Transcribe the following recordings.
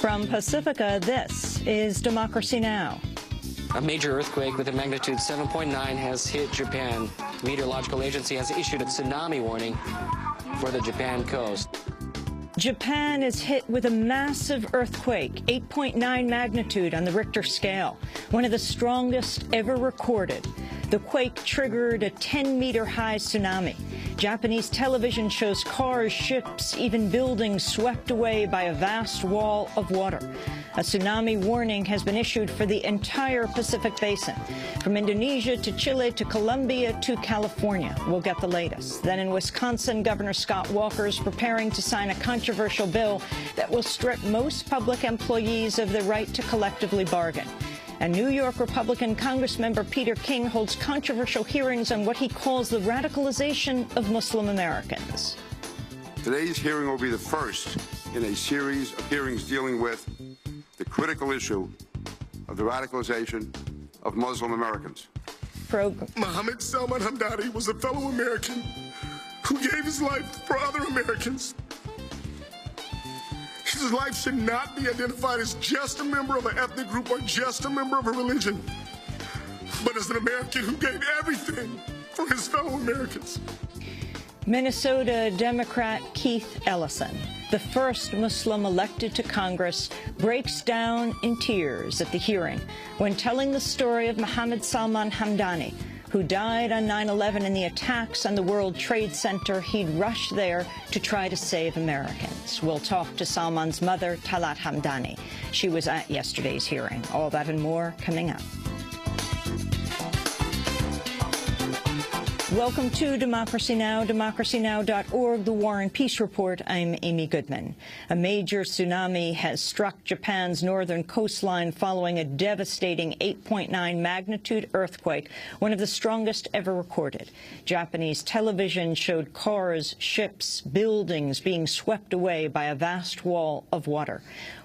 From Pacifica, this is Democracy Now! A major earthquake with a magnitude 7.9 has hit Japan. The Meteorological Agency has issued a tsunami warning for the Japan coast. Japan is hit with a massive earthquake, 8.9 magnitude on the Richter scale, one of the strongest ever recorded. The quake triggered a 10-meter-high tsunami. Japanese television shows cars, ships, even buildings swept away by a vast wall of water. A tsunami warning has been issued for the entire Pacific Basin, from Indonesia to Chile to Colombia to California. We'll get the latest. Then in Wisconsin, Governor Scott Walker is preparing to sign a controversial bill that will strip most public employees of the right to collectively bargain. And New York Republican Congressmember Peter King holds controversial hearings on what he calls the radicalization of Muslim Americans. Today's hearing will be the first in a series of hearings dealing with the critical issue of the radicalization of Muslim Americans. Mohammed Salman Hamdani was a fellow American who gave his life for other Americans. His life should not be identified as just a member of an ethnic group or just a member of a religion, but as an American who gave everything for his fellow Americans. Minnesota Democrat Keith Ellison, the first Muslim elected to Congress, breaks down in tears at the hearing when telling the story of Mohammed Salman Hamdani, who died on 9/11 in the attacks on the World Trade Center. He'd rushed there to try to save Americans. We'll talk to Salman's mother, Talat Hamdani. She was at yesterday's hearing. All that and more coming up. Welcome to Democracy Now!, democracynow.org, The War and Peace Report. I'm Amy Goodman. A major tsunami has struck Japan's northern coastline following a devastating 8.9 magnitude earthquake, one of the strongest ever recorded. Japanese television showed cars, ships, buildings being swept away by a vast wall of water.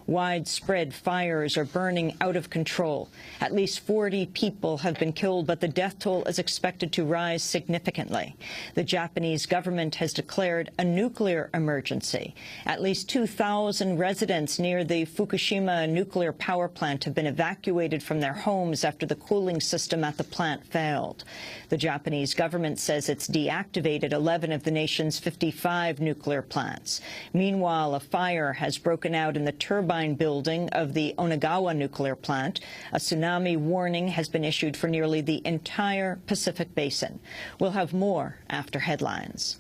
Widespread fires are burning out of control. At least 40 people have been killed, but the death toll is expected to rise significantly. The Japanese government has declared a nuclear emergency. At least 2,000 residents near the Fukushima nuclear power plant have been evacuated from their homes after the cooling system at the plant failed. The Japanese government says it's deactivated 11 of the nation's 55 nuclear plants. Meanwhile, a fire has broken out in the turbine building of the Onagawa nuclear plant. A tsunami warning has been issued for nearly the entire Pacific Basin. We'll have more after headlines.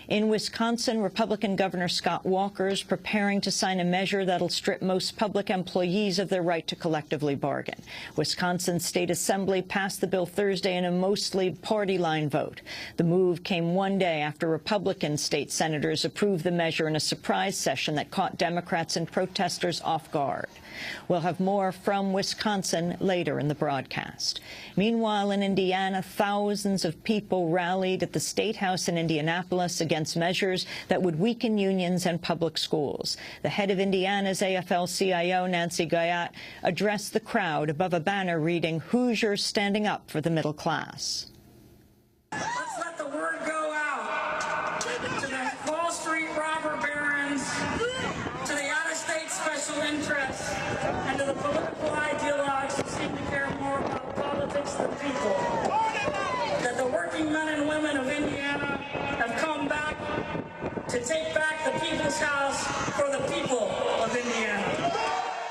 In Wisconsin, Republican Governor Scott Walker is preparing to sign a measure that'll strip most public employees of their right to collectively bargain. Wisconsin State Assembly passed the bill Thursday in a mostly party-line vote. The move came one day after Republican state senators approved the measure in a surprise session that caught Democrats and protesters off guard. We'll have more from Wisconsin later in the broadcast. Meanwhile, in Indiana, thousands of people rallied at the State House in Indianapolis against measures that would weaken unions and public schools. The head of Indiana's AFL-CIO, Nancy Guyot, addressed the crowd above a banner reading, "Hoosiers standing up for the middle class." Let's let the word go out to the Wall Street robber barons, to the out-of-state special interests, and to the political ideologues who seem to care more about politics than people, that the working men and women of Indiana have come back to take back the people's house for the people of Indiana.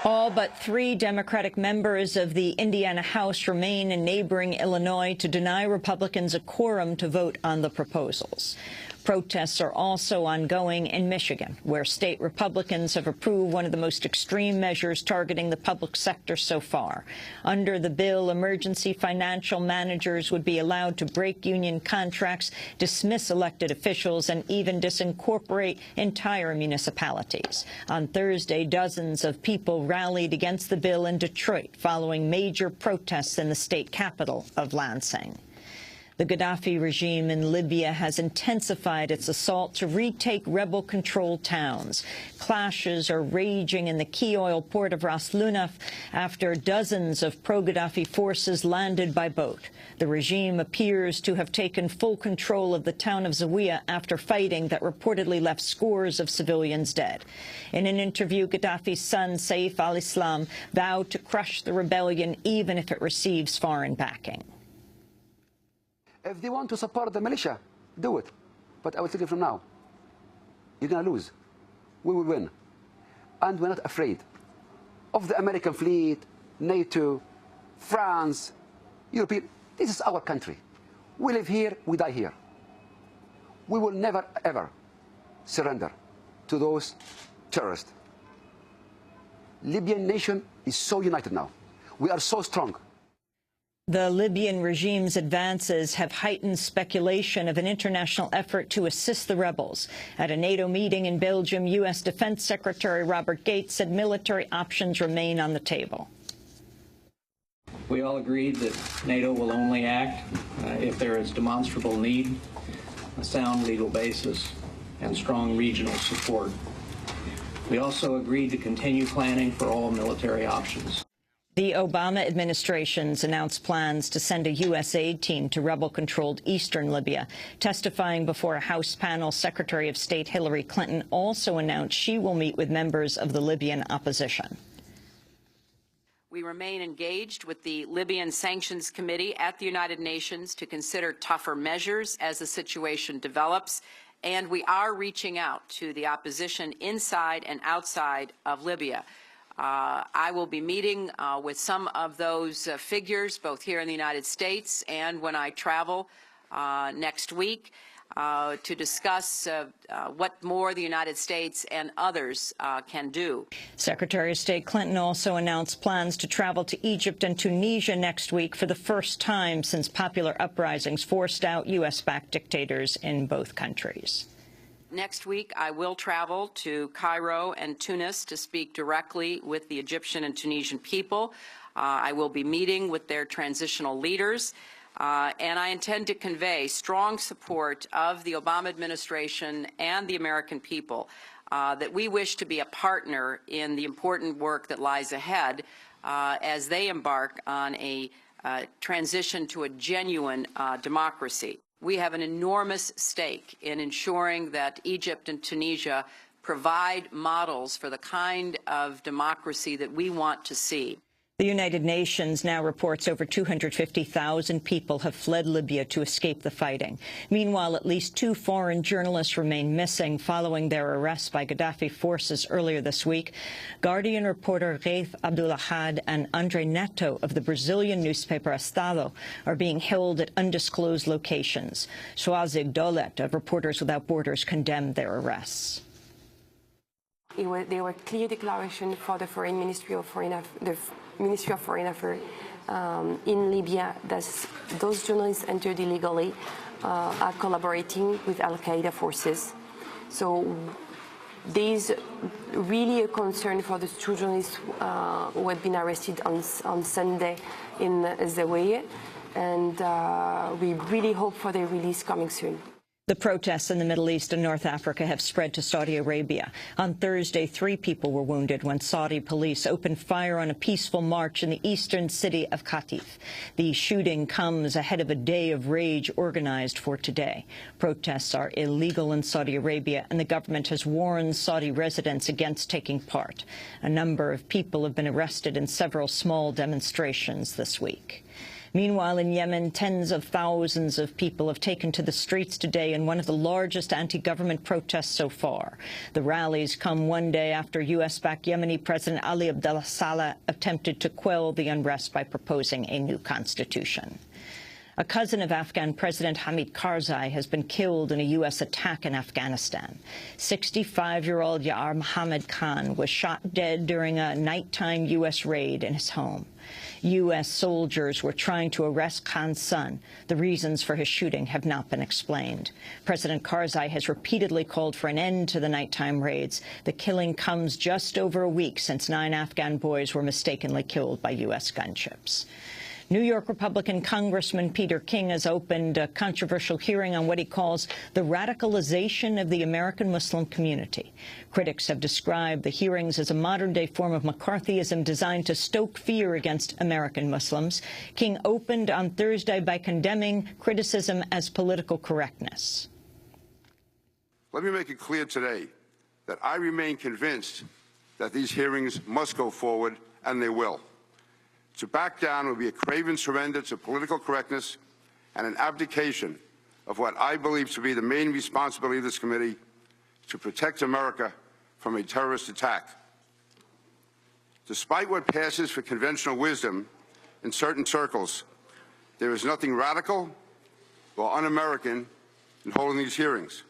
All but 3 Democratic members of the Indiana House remain in neighboring Illinois to deny Republicans a quorum to vote on the proposals. Protests are also ongoing in Michigan, where state Republicans have approved one of the most extreme measures targeting the public sector so far. Under the bill, emergency financial managers would be allowed to break union contracts, dismiss elected officials, and even disincorporate entire municipalities. On Thursday, dozens of people rallied against the bill in Detroit following major protests in the state capital of Lansing. The Gaddafi regime in Libya has intensified its assault to retake rebel-controlled towns. Clashes are raging in the key oil port of Ras Lunaf after dozens of pro-Gaddafi forces landed by boat. The regime appears to have taken full control of the town of Zawiya after fighting that reportedly left scores of civilians dead. In an interview, Gaddafi's son, Saif al-Islam, vowed to crush the rebellion even if it receives foreign backing. If they want to support the militia, do it. But I will tell you from now, you're going to lose. We will win. And we're not afraid of the American fleet, NATO, France, European. This is our country. We live here, we die here. We will never, ever surrender to those terrorists. Libyan nation is so united now. We are so strong. The Libyan regime's advances have heightened speculation of an international effort to assist the rebels. At a NATO meeting in Belgium, U.S. Defense Secretary Robert Gates said military options remain on the table. We all agreed that NATO will only act if there is demonstrable need, a sound legal basis, and strong regional support. We also agreed to continue planning for all military options. The Obama administration's announced plans to send a U.S. aid team to rebel-controlled eastern Libya. Testifying before a House panel, Secretary of State Hillary Clinton also announced she will meet with members of the Libyan opposition. We remain engaged with the Libyan Sanctions Committee at the United Nations to consider tougher measures as the situation develops, and we are reaching out to the opposition inside and outside of Libya. I will be meeting with some of those figures, both here in the United States and when I travel next week, to discuss what more the United States and others can do. Secretary of State Clinton also announced plans to travel to Egypt and Tunisia next week for the first time since popular uprisings forced out U.S.-backed dictators in both countries. Next week, I will travel to Cairo and Tunis to speak directly with the Egyptian and Tunisian people. I will be meeting with their transitional leaders, and I intend to convey strong support of the Obama administration and the American people that we wish to be a partner in the important work that lies ahead as they embark on a transition to a genuine democracy. We have an enormous stake in ensuring that Egypt and Tunisia provide models for the kind of democracy that we want to see. The United Nations now reports over 250,000 people have fled Libya to escape the fighting. Meanwhile, at least 2 foreign journalists remain missing following their arrest by Gaddafi forces earlier this week. Guardian reporter Raif Abdulahad and Andre Neto of the Brazilian newspaper Estado are being held at undisclosed locations. Swazig Dolet of Reporters Without Borders condemned their arrests. There were clear declarations for the Ministry of Foreign Affairs in Libya that those journalists entered illegally are collaborating with Al-Qaeda forces. So there's really a concern for the 2 journalists who had been arrested on Sunday in Zawiya, and we really hope for their release coming soon. The protests in the Middle East and North Africa have spread to Saudi Arabia. On Thursday, 3 people were wounded when Saudi police opened fire on a peaceful march in the eastern city of Qatif. The shooting comes ahead of a day of rage organized for today. Protests are illegal in Saudi Arabia, and the government has warned Saudi residents against taking part. A number of people have been arrested in several small demonstrations this week. Meanwhile, in Yemen, tens of thousands of people have taken to the streets today in one of the largest anti-government protests so far. The rallies come one day after U.S.-backed Yemeni President Ali Abdullah Saleh attempted to quell the unrest by proposing a new constitution. A cousin of Afghan President Hamid Karzai has been killed in a U.S. attack in Afghanistan. 65-year-old Ya'ar Mohammed Khan was shot dead during a nighttime U.S. raid in his home. U.S. soldiers were trying to arrest Khan's son. The reasons for his shooting have not been explained. President Karzai has repeatedly called for an end to the nighttime raids. The killing comes just over a week since 9 Afghan boys were mistakenly killed by U.S. gunships. New York Republican Congressman Peter King has opened a controversial hearing on what he calls the radicalization of the American Muslim community. Critics have described the hearings as a modern-day form of McCarthyism designed to stoke fear against American Muslims. King opened on Thursday by condemning criticism as political correctness. Let me make it clear today that I remain convinced that these hearings must go forward, and they will. To back down would be a craven surrender to political correctness and an abdication of what I believe to be the main responsibility of this committee, to protect America from a terrorist attack. Despite what passes for conventional wisdom in certain circles, there is nothing radical or un-American in holding these hearings.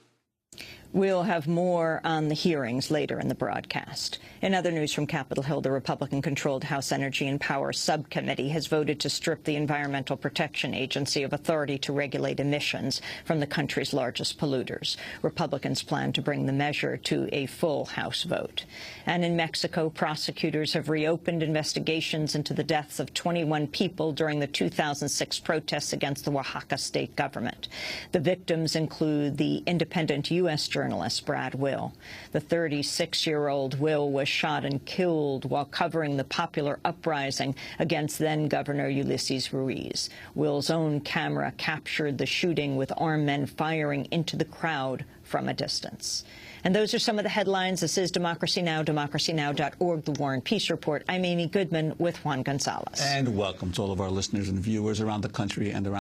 We'll have more on the hearings later in the broadcast. In other news from Capitol Hill, the Republican-controlled House Energy and Power Subcommittee has voted to strip the Environmental Protection Agency of authority to regulate emissions from the country's largest polluters. Republicans plan to bring the measure to a full House vote. And in Mexico, prosecutors have reopened investigations into the deaths of 21 people during the 2006 protests against the Oaxaca state government. The victims include the independent U.S. journalist Brad Will. The 36-year-old Will was shot and killed while covering the popular uprising against then-Governor Ulysses Ruiz. Will's own camera captured the shooting with armed men firing into the crowd from a distance. And those are some of the headlines. This is Democracy Now!, democracynow.org, The War and Peace Report. I'm Amy Goodman with Juan Gonzalez. And welcome to all of our listeners and viewers around the country and around